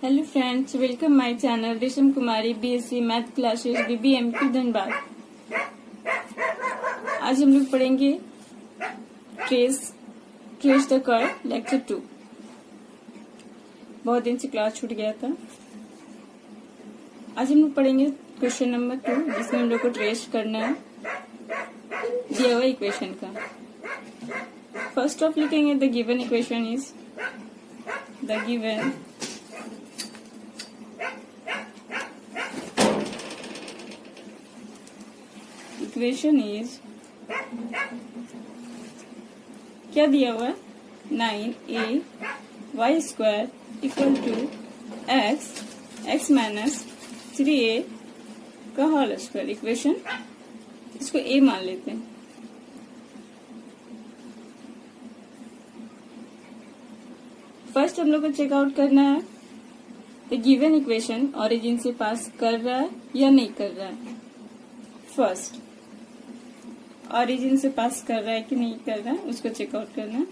Hello friends, welcome my channel Resham Kumari BSc math classes BBMP Dhanbad. आज हम लोग पढ़ेंगे ट्रेस द कर्व लेक्चर 2। बहुत दिन से क्लास छूट गया था। आज हम लोग पढ़ेंगे क्वेश्चन नंबर 2, जिसमें हम लोग को ट्रेस करना है दिया हुआ इक्वेशन का। फर्स्ट ऑफ लिखेंगे the given equation is the given equation is, क्या दिया हुआ है, 9a y² equal to x minus 3a का होल स्क्वायर। इक्वेशन इसको a मान लेते हैं। फर्स्ट हम लोग को चेकआउट करना है द गिवन इक्वेशन ओरिजिन से पास कर रहा है या नहीं कर रहा है। फर्स्ट ओरिजिन से पास कर रहा है कि नहीं कर रहा है, उसको चेकआउट करना है।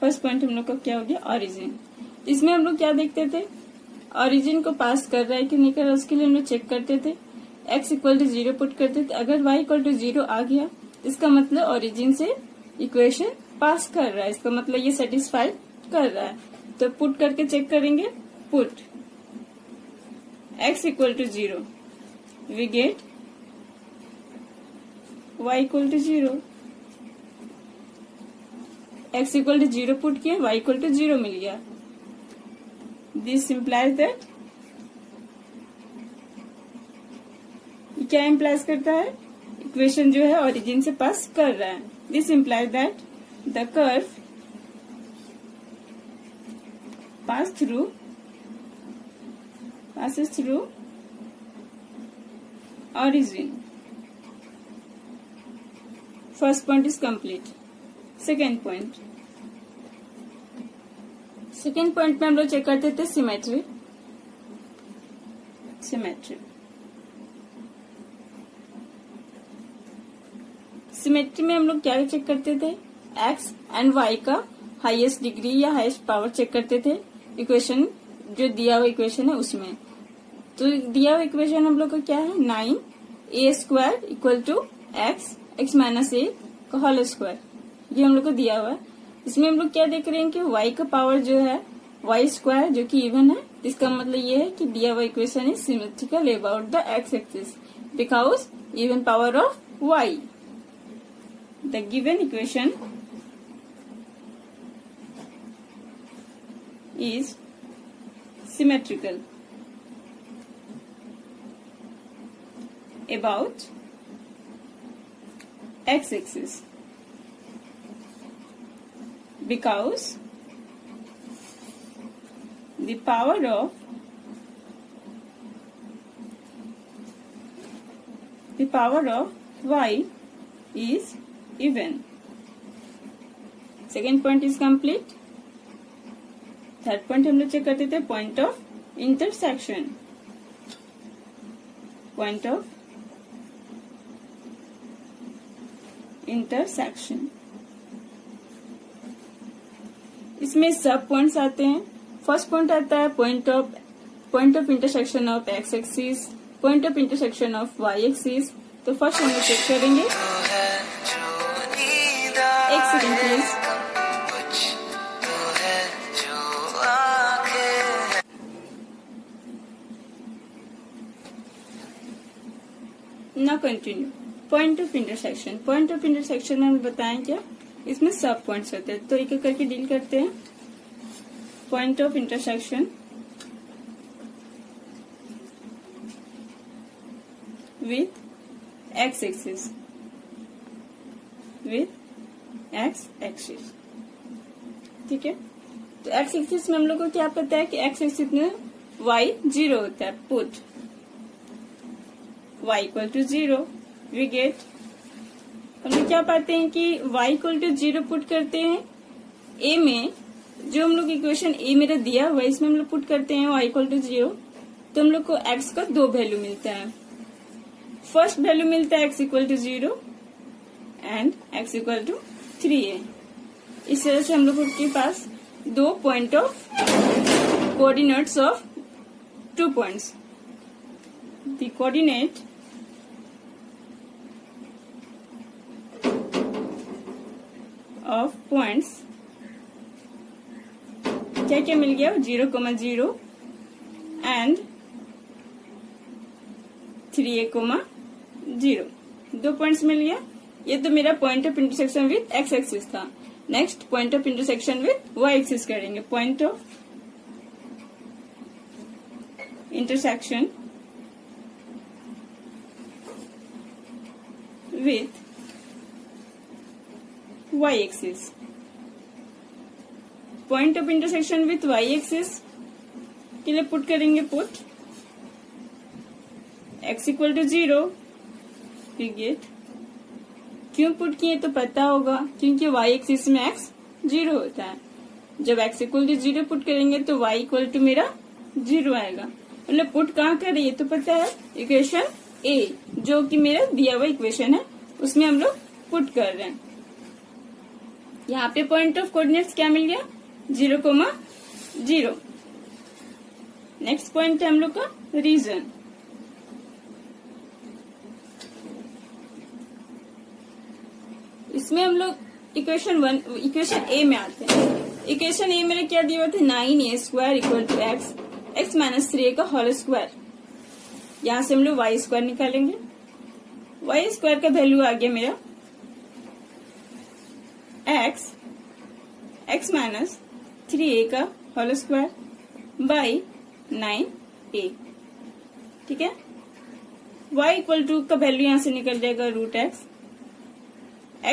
फर्स्ट पॉइंट हम लोग का क्या हो गया, ओरिजिन। इसमें हम लोग क्या देखते थे, ओरिजिन को पास कर रहा है कि नहीं कर रहा है, उसके लिए हम लोग चेक करते थे। x इक्वल टू 0 पुट करते थे। अगर y इक्वल टू 0 आ गया, इसका मतलब ओरिजिन से इक्वेशन पास कर रहा है, इसका मतलब ये सेटिस्फाई कर रहा है। तो पुट करके चेक करेंगे। Put x equal to 0, we get y equal to 0। x equal to 0 put किया, y इक्वल टू 0 मिल गया। दिस इम्प्लाइज दैट, क्या इम्प्लाइज करता है, इक्वेशन जो है ओरिजिन से पास कर रहा है। This implies that the curve passes through origin. First point is complete. Second point में हम लोग चेक करते थे सिमेट्री। सिमेट्री में हम लोग क्या चेक करते थे, x एंड y का हाईएस्ट डिग्री या हाईएस्ट पावर चेक करते थे। इक्वेशन जो दिया हुआ इक्वेशन है उसमें, तो दिया हुआ इक्वेशन हम लोग का क्या है, 9a² equal to x minus a का होल स्क्वायर, ये हम लोग को दिया हुआ है। इसमें हम लोग क्या देख रहे हैं कि y का पावर जो है y² जो कि इवन है। इसका मतलब ये है कि दिया हुआ equation is symmetrical about the x axis because even power of y। The given equation is symmetrical about x-axis because the power of y is even. Second point is complete. Third point हम लोग check करते थे point of intersection. इसमें सब points आते हैं। First point आता है point of intersection of x axis, point of intersection of y axis. तो फर्स्ट हम लोग चेक करेंगे। एक सेकेंड प्लीज। ना कंटिन्यू। पॉइंट ऑफ इंटरसेक्शन में हम बताएं क्या, इसमें सब पॉइंट्स होते हैं, तो एक एक करके डील करते हैं। Point of intersection with x axis, ठीक है। तो x एक्सिस में हम लोग को क्या पता है कि x एक्सिस में y 0 होता है। Put y equal to 0, we get, हम लोग क्या पाते हैं कि y इक्वल टू 0 पुट करते हैं a में, जो हम लोग इक्वेशन a मेरा दिया हुआ है इसमें हम लोग पुट करते हैं y इक्वल टू 0, तो हम लोग को x का दो वैल्यू मिलता है। फर्स्ट वैल्यू मिलता है x equal to 0 and x equal to 3a। इस तरह से हम लोग के पास दो point of coordinates of 2 points. The coordinate of points क्या क्या मिल गया, 0,0 एंड 3a,0. 2 पॉइंट्स मिल गया. ये तो मेरा point of intersection with x axis था. Next point of intersection with y axis करेंगे. Point of intersection with y axis. Point of intersection with y axis के लिए पुट करेंगे put x equal to 0. We get, क्यों put किए तो पता होगा, क्योंकि y एक्सिस में x 0 होता है. जब x इक्वल टू 0 पुट करेंगे तो y इक्वल टू मेरा 0 आएगा. मतलब पुट कहाँ कर रही है तो पता है, इक्वेशन a जो कि मेरा दिया हुआ इक्वेशन है उसमें हम लोग पुट कर रहे हैं. यहाँ पे पॉइंट ऑफ कोऑर्डिनेट्स क्या मिल गया, 0,0. नेक्स्ट पॉइंट है हम लोग का रीजन. इसमें हम लोग इक्वेशन ए में आते हैं. इक्वेशन ए मेरे क्या दिया हुआ था, 9a² equal to x minus 3a का होल स्क्वायर. यहां से हम लोग वाई स्क्वायर निकालेंगे. वाई स्क्वायर का वैल्यू आ गया मेरा x माइनस 3a का होल स्क्वायर बाई 9a. ठीक है. y इक्वल टू का वैल्यू यहां से निकल जाएगा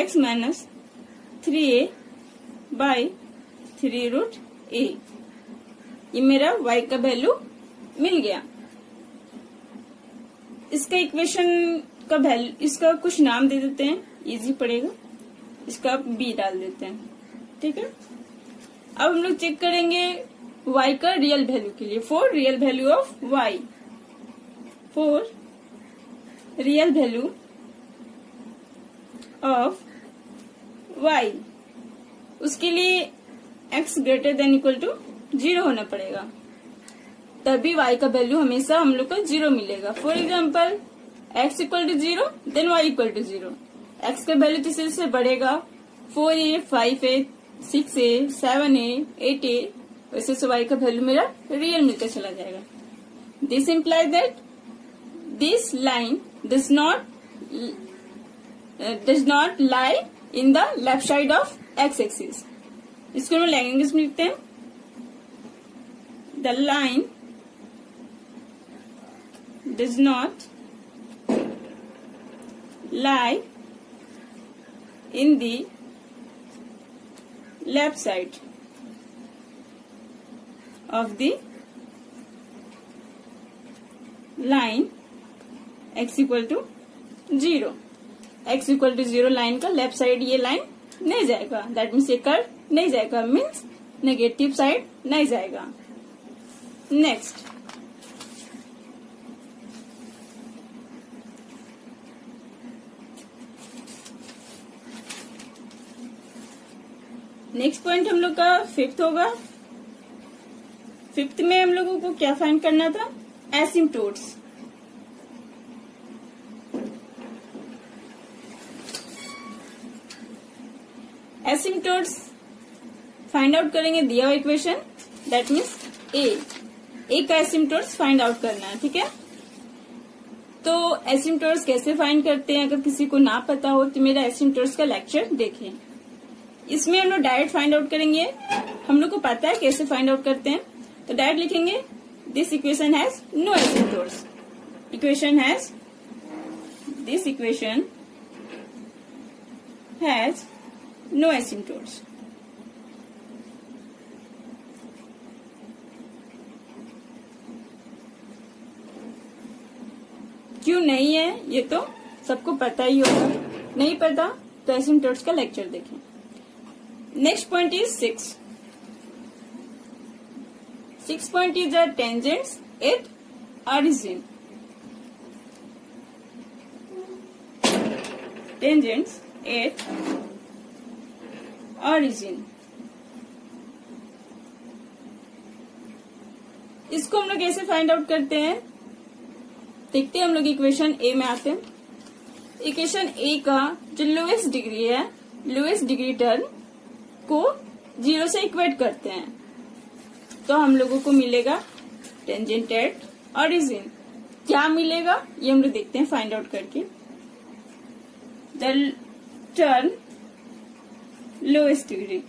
x minus 3a by 3√a. ये मेरा y का वैल्यू मिल गया. इसका इक्वेशन का वैल्यू, इसका कुछ नाम दे देते हैं, इजी पड़ेगा. इसका b डाल देते हैं. ठीक है. अब हम लोग चेक करेंगे y का रियल वैल्यू के लिए. For real value of y, for real value of y, उसके लिए x greater than equal to 0 होना पड़ेगा. तभी y का वैल्यू हमेशा हम लोग को 0 मिलेगा. For example x equal to 0 then y equal to 0. x का वैल्यू जैसे जैसे बढ़ेगा 4a, 5a, 6a, 7a, 8a, वैसे से y का वैल्यू मेरा रियल मिलता चला जाएगा. This imply that this line does not lie in the left side of x axis. इसको हम लैंग्वेज में लिखते हैं, the line does not lie in the left side of the line x equal to 0. x equal to 0 line का left side ये line नहीं जाएगा. That means ये कर्व नहीं जाएगा, मीन्स नेगेटिव साइड नहीं जाएगा. नेक्स्ट पॉइंट हम लोग का 5th होगा. 5th में हम लोगों को क्या फाइंड करना था, एसिम्प्टोट्स. एसिम्प्टोट्स फाइंड आउट करेंगे दिया हुआ इक्वेशन. दैट मीन्स ए का एसिम्प्टोट्स फाइंड आउट करना है. ठीक है. तो एसिम्प्टोट्स कैसे फाइंड करते हैं, अगर किसी को ना पता हो तो मेरा एसिम्प्टोट्स का लेक्चर देखें. इसमें हम लोग डायरेक्ट फाइंड आउट करेंगे. हम लोग को पता है कैसे फाइंड आउट करते हैं, तो डायरेक्ट लिखेंगे this equation has no asymptotes. This equation has no asymptotes. क्यों नहीं है ये तो सबको पता ही होगा. नहीं पता तो एसिम्प्टोट्स का लेक्चर देखें. Next point is 6. 6 point is the tangents at origin. Tangents at origin. इसको हम लोग ऐसे फाइंड आउट करते हैं, देखते हैं हम लोग इक्वेशन ए में आते हैं। इक्वेशन ए का जो लोएस्ट डिग्री है, लोएस्ट डिग्री टर्म को 0 से इक्वेट करते हैं, तो हम लोगों को मिलेगा टेंजेंट एट ओरिजिन। क्या मिलेगा ये हम लोग देखते हैं फाइंड आउट करके। The term lowest degree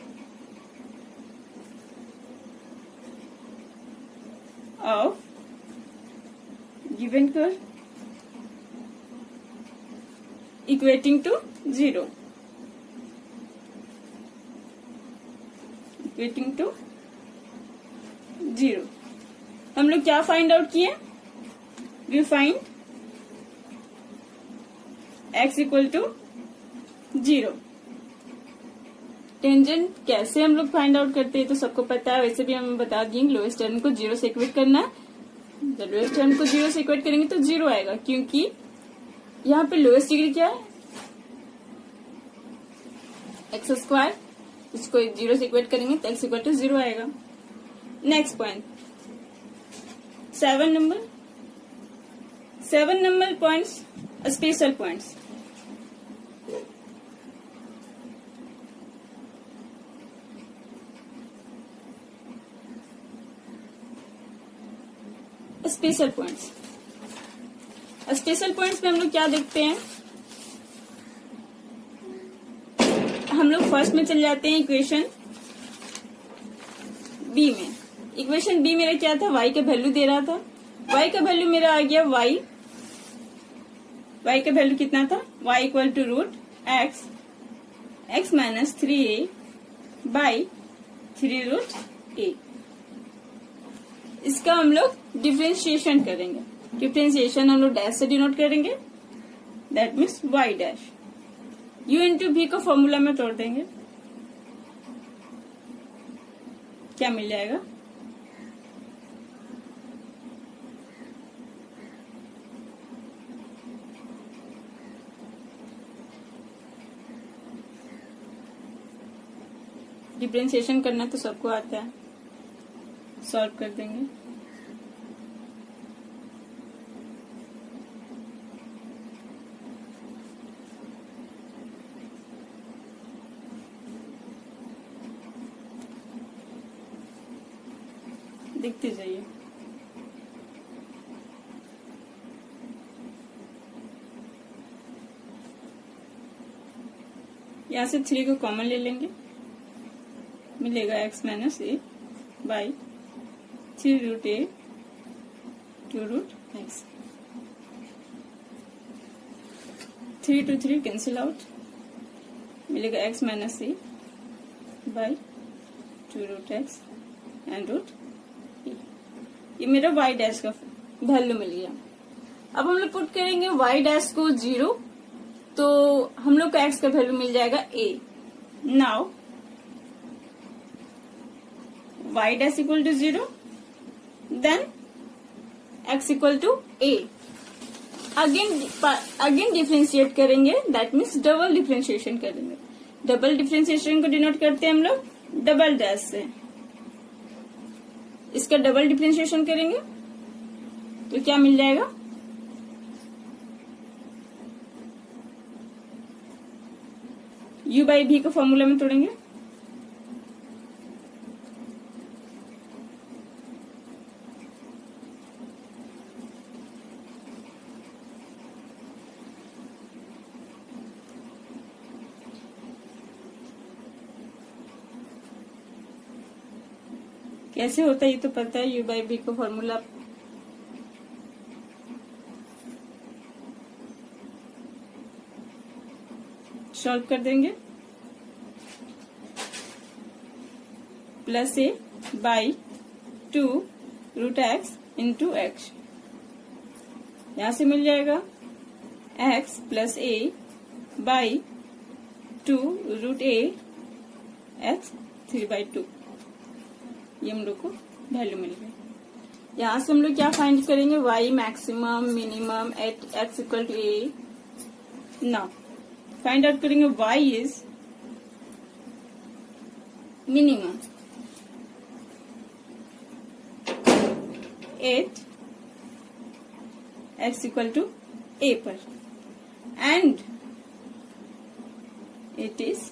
of given curve equating to 0, equating to 0। हम लोग क्या फाइंड आउट किए? We find x equal to 0। Tangent कैसे हम लोग फाइंड आउट करते हैं तो सबको पता है, वैसे भी हम बता दिए लोएस्ट टर्म को 0 से इक्वेट करना है। जब लोएस्ट टर्म को 0 से इक्वेट करेंगे तो 0 आएगा, क्योंकि यहाँ पे लोएस्ट डिग्री क्या है? X square. इसको 0 से इक्वेट करेंगे तो x इक्वल टू 0 आएगा। Next point 7 number points, special points. Special points, special points में हम लोग क्या देखते हैं? हम लोग फर्स्ट में चले जाते हैं इक्वेशन बी में। इक्वेशन बी मेरा क्या था? y का वैल्यू दे रहा था। y का वैल्यू मेरा आ गया y का वैल्यू कितना था? y equal to root x minus 3a by 3 root a। इसका हम लोग डिफ्रेंशिएशन करेंगे। डिफ्रेंशिएशन हम लोग डैश से डिनोट करेंगे, that means y dash. u into v को फॉर्मूला में तोड़ देंगे, क्या मिल जाएगा? डिफ्रेंशिएशन करना तो सबको आता है, सॉल्व कर देंगे। देखते जाइए। यहाँ से 3 को कॉमन ले लेंगे, मिलेगा x minus a by 3 root a 2 root x। 3 to 3 cancel out, मिलेगा x minus a by 2 root x and root a. ये मेरा y डैश का वैल्यू मिल गया। अब हम लोग पुट करेंगे y डैश को 0, तो हम लोग का x का वैल्यू मिल जाएगा a। Now y dash equal to 0, then x equal to a। Again differentiate करेंगे, दैट मीन्स डबल डिफ्रेंशिएशन करेंगे। डबल डिफ्रेंशिएशन को डिनोट करते हैं हम लोग डबल डैश से। इसका डबल डिफ्रेंशिएशन करेंगे तो क्या मिल जाएगा? u बाई v को फॉर्मूला में तोड़ेंगे, कैसे होता है ये तो पता है। u बाई v को फॉर्मूला सॉल्व कर देंगे, plus a by 2 root x into x. यहां से मिल जाएगा x plus a by 2 root a x 3/2। ये हम लोग को वैल्यू मिल गई। यहाँ से हम लोग क्या फाइंड करेंगे? y maximum minimum at x equal to a। Now find out करेंगे y is minimum. 8 x equal to a पर and it is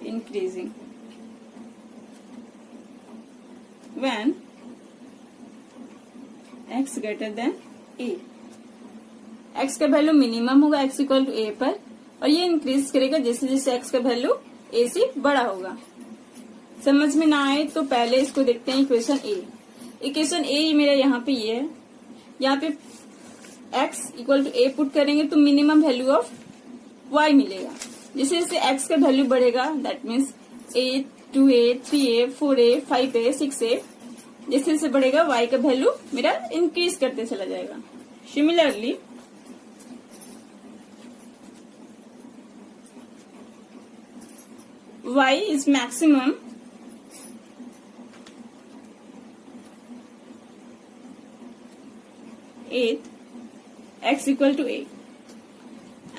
increasing when x greater than a। x का वैल्यू मिनिमम होगा x equal to a पर और ये increase करेगा जैसे जैसे x का वैल्यू a से बड़ा होगा। समझ में ना आए तो पहले इसको देखते हैं इक्वेशन a। इक्वेशन a मेरा यहाँ पे ये है, यहाँ पे x equal to a put करेंगे तो मिनिमम वैल्यू ऑफ y मिलेगा। जैसे जैसे x का वैल्यू बढ़ेगा that means a 2a 3a 4a 5a 6a जैसे जैसे बढ़ेगा y का वैल्यू मेरा इंक्रीज करते चला जाएगा। Similarly y is maximum at x equal to a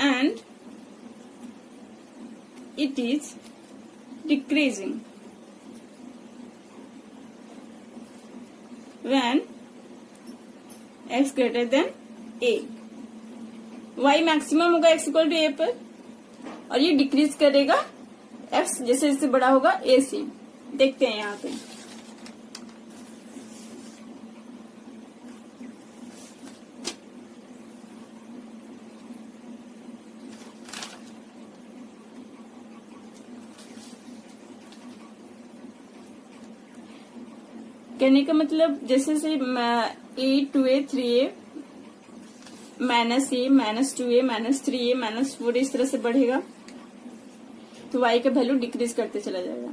and it is decreasing when x greater than a। y maximum होगा x equal to a पर और ये डिक्रीज करेगा x जैसे जैसे बड़ा होगा a से। देखते हैं यहाँ पे कहने का मतलब जैसे से a 2a 3a minus a minus 2a minus 3a minus 4 इस तरह से बढ़ेगा तो y का वैल्यू डिक्रीज करते चला जाएगा।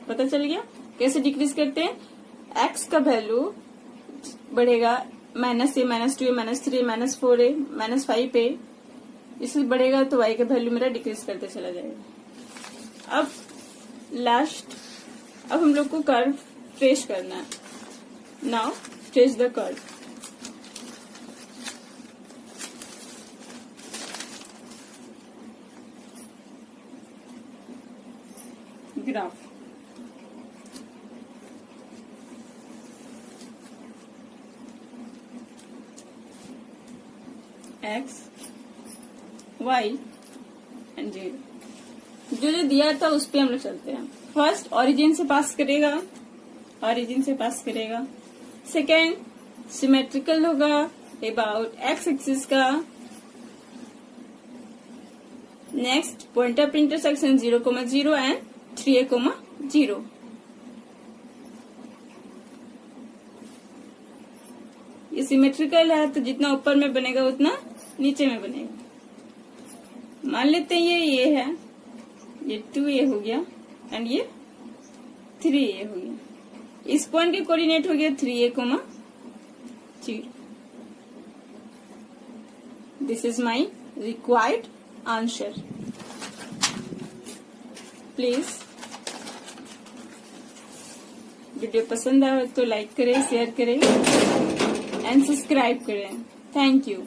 पता चल गया कैसे डिक्रीज करते हैं? x का वैल्यू बढ़ेगा minus a minus 2a minus 3a minus 4a minus 5a इससे बढ़ेगा तो y का वैल्यू मेरा डिक्रीज करते चला जाएगा। अब हम लोग को कर्व ट्रेस करना है। Now trace the curve. Graph x y and z जो जो दिया था उस पे हम लोग चलते हैं। फर्स्ट ओरिजिन से पास करेगा, सेकेंड सिमेट्रिकल होगा अबाउट एक्स एक्सिस का, next point of intersection 0,0 and 3a,0। ये सिमेट्रिकल है तो जितना ऊपर में बनेगा उतना नीचे में बनेगा। मान लेते हैं ये है, ये 2a हो गया एंड ये 3a हो गया। इस पॉइंट के कोऑर्डिनेट हो गया 3a,0। This is my required answer. Please video पसंद आए तो लाइक करें, शेयर करें एंड सब्सक्राइब करें। Thank you.